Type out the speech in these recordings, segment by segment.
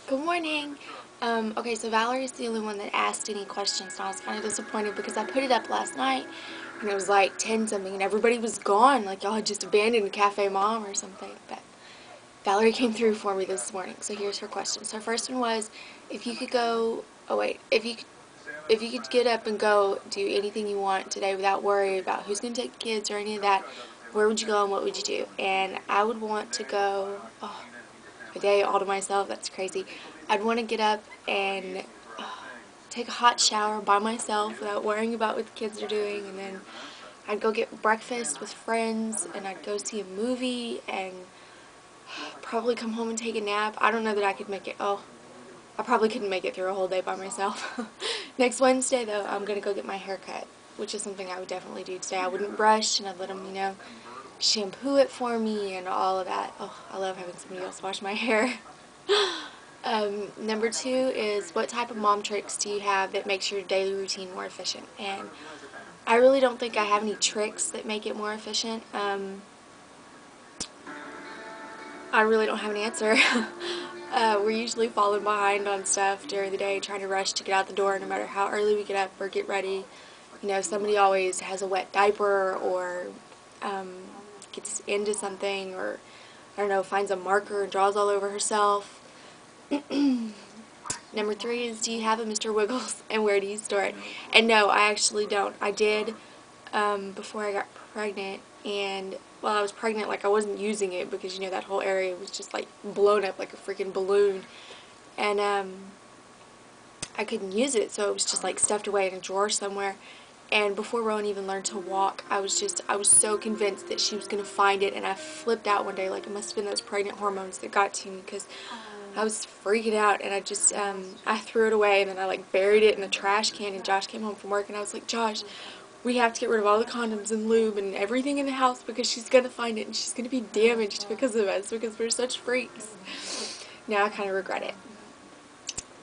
Good morning. Okay, so Valerie's the only one that asked any questions, and I was kind of disappointed because I put it up last night, and it was like 10 something, and everybody was gone, like y'all had just abandoned Cafe Mom or something. But Valerie came through for me this morning, so here's her question. So her first one was, if you could go, oh wait, if you could get up and go do anything you want today without worry about who's going to take the kids or any of that, where would you go and what would you do? And I would want to go, oh, a day all to myself, that's crazy. I'd want to get up and take a hot shower by myself without worrying about what the kids are doing, and then I'd go get breakfast with friends, and I'd go see a movie, and probably come home and take a nap. I don't know that I could make it, I probably couldn't make it through a whole day by myself. Next Wednesday, though, I'm going to go get my hair cut, which is something I would definitely do today. I wouldn't brush, and I'd let them, shampoo it for me and all of that. Oh, I love having somebody else wash my hair. Number two is, what type of mom tricks do you have that makes your daily routine more efficient? And I really don't think I have any tricks that make it more efficient. I really don't have an answer. We're usually falling behind on stuff during the day, trying to rush to get out the door no matter how early we get up or get ready. Somebody always has a wet diaper or gets into something, or, I don't know, finds a marker and draws all over herself. Number three is, do you have a Mr. Wiggles and where do you store it? And no, I actually don't. I did before I got pregnant, and while I was pregnant, like, I wasn't using it because, that whole area was just like blown up like a freaking balloon, and I couldn't use it, so it was just like stuffed away in a drawer somewhere. And before Rowan even learned to walk, I was so convinced that she was going to find it, and I flipped out one day. Like, it must have been those pregnant hormones that got to me, because I was freaking out, and I threw it away, and then I like buried it in the trash can, and Josh came home from work, and I was like, Josh, we have to get rid of all the condoms and lube and everything in the house because she's going to find it, and she's going to be damaged because of us, because we're such freaks. Now I kind of regret it.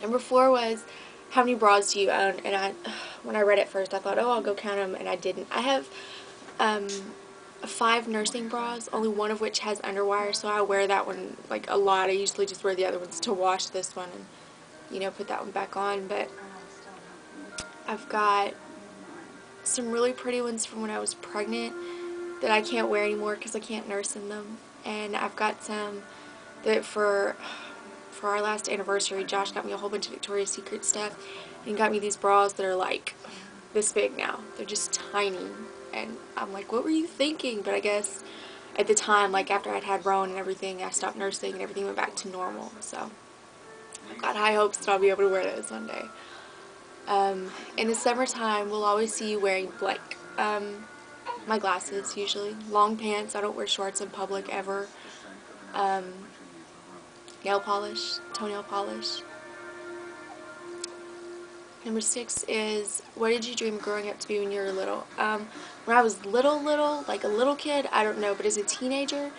Number four was, how many bras do you own? And when I read it first, I thought, oh, I'll go count them, and I didn't. I have 5 nursing bras, only one of which has underwire, so I wear that one like a lot. I usually just wear the other ones to wash this one and, put that one back on. But I've got some really pretty ones from when I was pregnant that I can't wear anymore because I can't nurse in them. And I've got some that for our last anniversary, Josh got me a whole bunch of Victoria's Secret stuff and got me these bras that are like this big now. They're just tiny. And I'm like, what were you thinking? But I guess at the time, like after I'd had Rowan and everything, I stopped nursing and everything went back to normal. So I've got high hopes that I'll be able to wear those one day. In the summertime, we'll always see you wearing blank. My glasses, usually. Long pants. I don't wear shorts in public ever. Nail polish, toenail polish. Number 6 is, what did you dream of growing up to be when you were little? When I was little, like a little kid, I don't know, but as a teenager,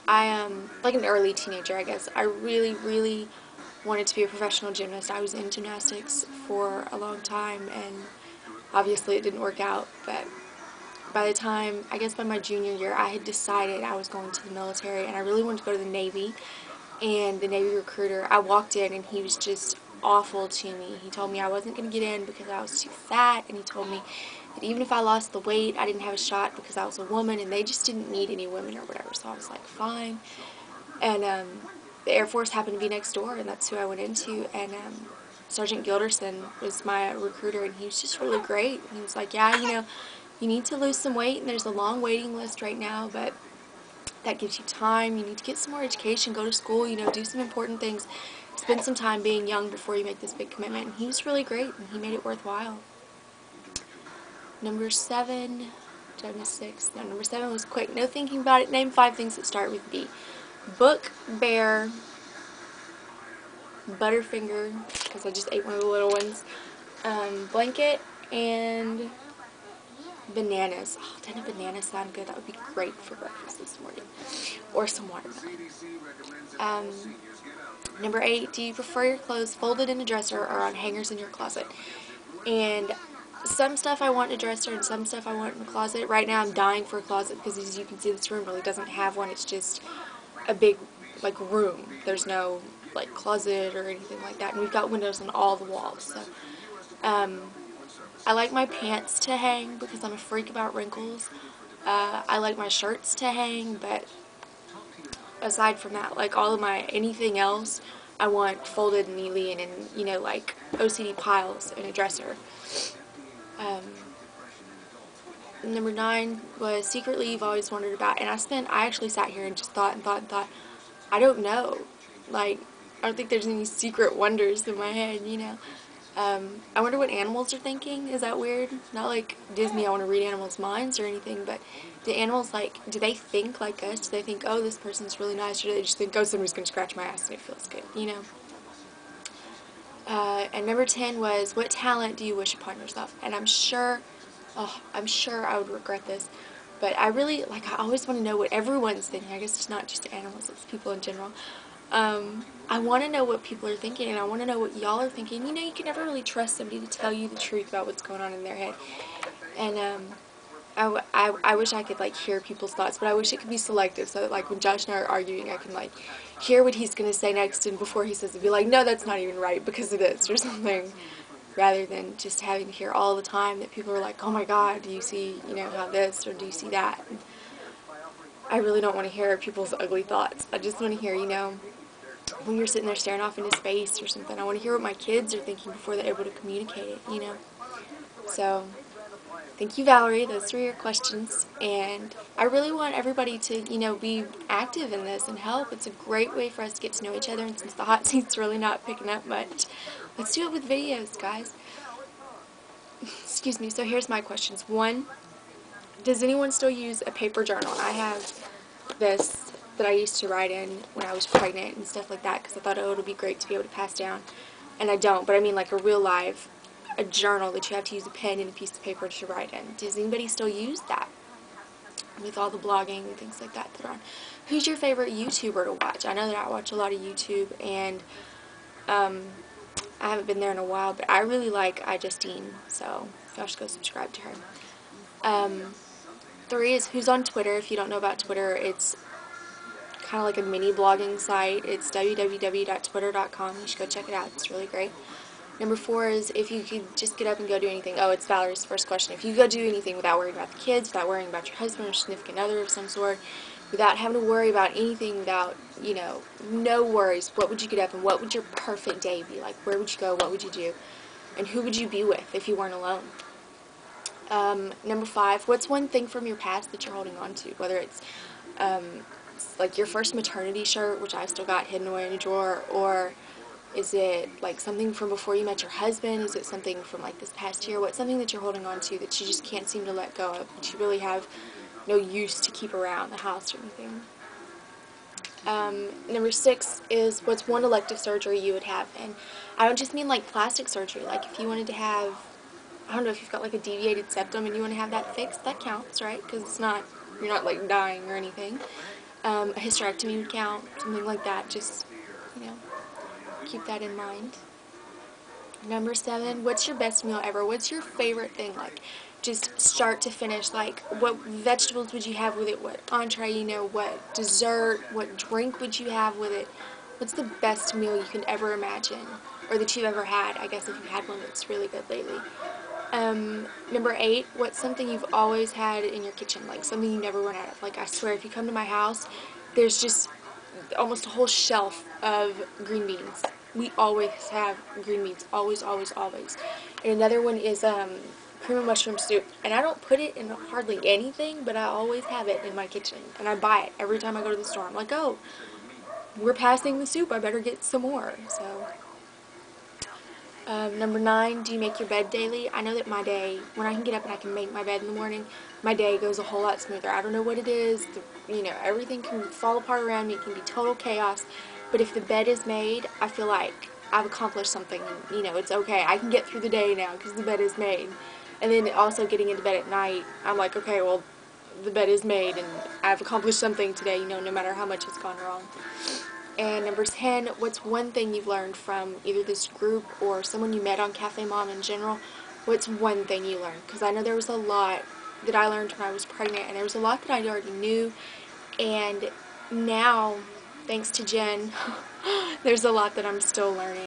like an early teenager, I guess, I really, really wanted to be a professional gymnast. I was in gymnastics for a long time, and obviously it didn't work out, but by the time, I guess by my junior year, I had decided I was going to the military, and I really wanted to go to the Navy. And the Navy recruiter, I walked in and he was just awful to me. He told me I wasn't going to get in because I was too fat, and he told me that even if I lost the weight, I didn't have a shot because I was a woman, and they just didn't need any women or whatever. So I was like, fine. And the Air Force happened to be next door, and that's who I went into. And Sergeant Gilderson was my recruiter, and he was just really great. He was like, yeah, you need to lose some weight, and there's a long waiting list right now, but that gives you time. You need to get some more education, go to school, do some important things, spend some time being young before you make this big commitment. And he was really great, and he made it worthwhile. Number 7, did I miss 6? No, number 7 was quick. No thinking about it. Name 5 things that start with B. Book, bear, Butterfinger, because I just ate one of the little ones, blanket, and bananas. Oh, didn't a banana sound good? That would be great for breakfast this morning. Or some watermelon. Number 8, do you prefer your clothes folded in a dresser or on hangers in your closet? And some stuff I want in a dresser and some stuff I want in a closet. Right now I'm dying for a closet because, as you can see, this room really doesn't have one. It's just a big, like, room. There's no, like closet or anything like that, and we've got windows on all the walls. So I like my pants to hang because I'm a freak about wrinkles. I like my shirts to hang, but aside from that, like all of my anything else, I want folded neatly and in, you know, like OCD piles in a dresser. Um, Number 9 was secretly you've always wondered about, and I actually sat here and just thought and thought and thought. I don't know. Like, I don't think there's any secret wonders in my head, you know. I wonder what animals are thinking. Is that weird? Not like Disney, I want to read animals' minds or anything, but do animals, like, do they think like us? Do they think, oh, this person's really nice, or do they just think, oh, somebody's going to scratch my ass and it feels good, you know? And number 10 was, what talent do you wish upon yourself? And I'm sure I would regret this, but I really, like, I always want to know what everyone's thinking. I guess it's not just animals, it's people in general. I want to know what people are thinking, and I want to know what y'all are thinking. You know, you can never really trust somebody to tell you the truth about what's going on in their head. And, I wish I could, like, hear people's thoughts, but I wish it could be selective, so that, like, when Josh and I are arguing, I can, like, hear what he's going to say next, and before he says it, be like, no, that's not even right, because it is, or something, rather than just having to hear all the time that people are like, oh my god, do you see, you know, how this, or do you see that? And I really don't want to hear people's ugly thoughts. I just want to hear, you know, when you're sitting there staring off into space or something, I want to hear what my kids are thinking before they're able to communicate it, you know? So, thank you, Valerie. Those 3 are your questions, and I really want everybody to, you know, be active in this and help. It's a great way for us to get to know each other, and since the hot seat's really not picking up much, let's do it with videos, guys. Excuse me. So here's my questions. 1, does anyone still use a paper journal? I have this that I used to write in when I was pregnant and stuff like that, because I thought, oh, it would be great to be able to pass down, and I don't, but I mean like a real live, a journal that you have to use a pen and a piece of paper to write in. Does anybody still use that with all the blogging and things like that are on? Who's your favorite YouTuber to watch? I know that I watch a lot of YouTube, and I haven't been there in a while, but I really like iJustine, so y'all should go subscribe to her. 3 is who's on Twitter. If you don't know about Twitter, it's kind of like a mini blogging site. It's www.twitter.com. You should go check it out. It's really great. Number 4 is if you could just get up and go do anything. Oh, it's Valerie's first question. If you could go do anything without worrying about the kids, without worrying about your husband or significant other of some sort, without having to worry about anything, without, you know, no worries, what would you get up and what would your perfect day be like? Where would you go? What would you do? And who would you be with if you weren't alone? Number 5, what's one thing from your past that you're holding on to? Whether it's like your first maternity shirt, which I've still got hidden away in a drawer, or is it like something from before you met your husband? Is it something from like this past year? What's something that you're holding on to that you just can't seem to let go of, that you really have no use to keep around the house or anything? Number 6 is what's one elective surgery you would have, and I don't just mean like plastic surgery. Like if you wanted to have, I don't know, if you've got like a deviated septum and you want to have that fixed, that counts, right? Because it's not, you're not like dying or anything. A hysterectomy would count, something like that. Just, you know, keep that in mind. Number 7, what's your best meal ever? What's your favorite thing? Like, just start to finish. Like, what vegetables would you have with it? What entree, you know, what dessert, what drink would you have with it? What's the best meal you can ever imagine? Or that you've ever had, I guess, if you've had one that's really good lately. Number 8, what's something you've always had in your kitchen? Like, something you never run out of. Like, I swear, if you come to my house, there's just almost a whole shelf of green beans. We always have green beans. Always, always, always. And another one is cream of mushroom soup. And I don't put it in hardly anything, but I always have it in my kitchen. And I buy it every time I go to the store. I'm like, oh, we're passing the soup. I better get some more. So, number 9, do you make your bed daily? I know that my day, when I can get up and I can make my bed in the morning, my day goes a whole lot smoother. I don't know what it is. You know, everything can fall apart around me. It can be total chaos. But if the bed is made, I feel like I've accomplished something. And, you know, it's okay. I can get through the day now because the bed is made. And then also getting into bed at night, I'm like, okay, well, the bed is made and I've accomplished something today, you know, no matter how much has gone wrong. And number 10, what's one thing you've learned from either this group or someone you met on Cafe Mom in general? What's one thing you learned? Because I know there was a lot that I learned when I was pregnant, and there was a lot that I already knew. And now, thanks to Jen, There's a lot that I'm still learning.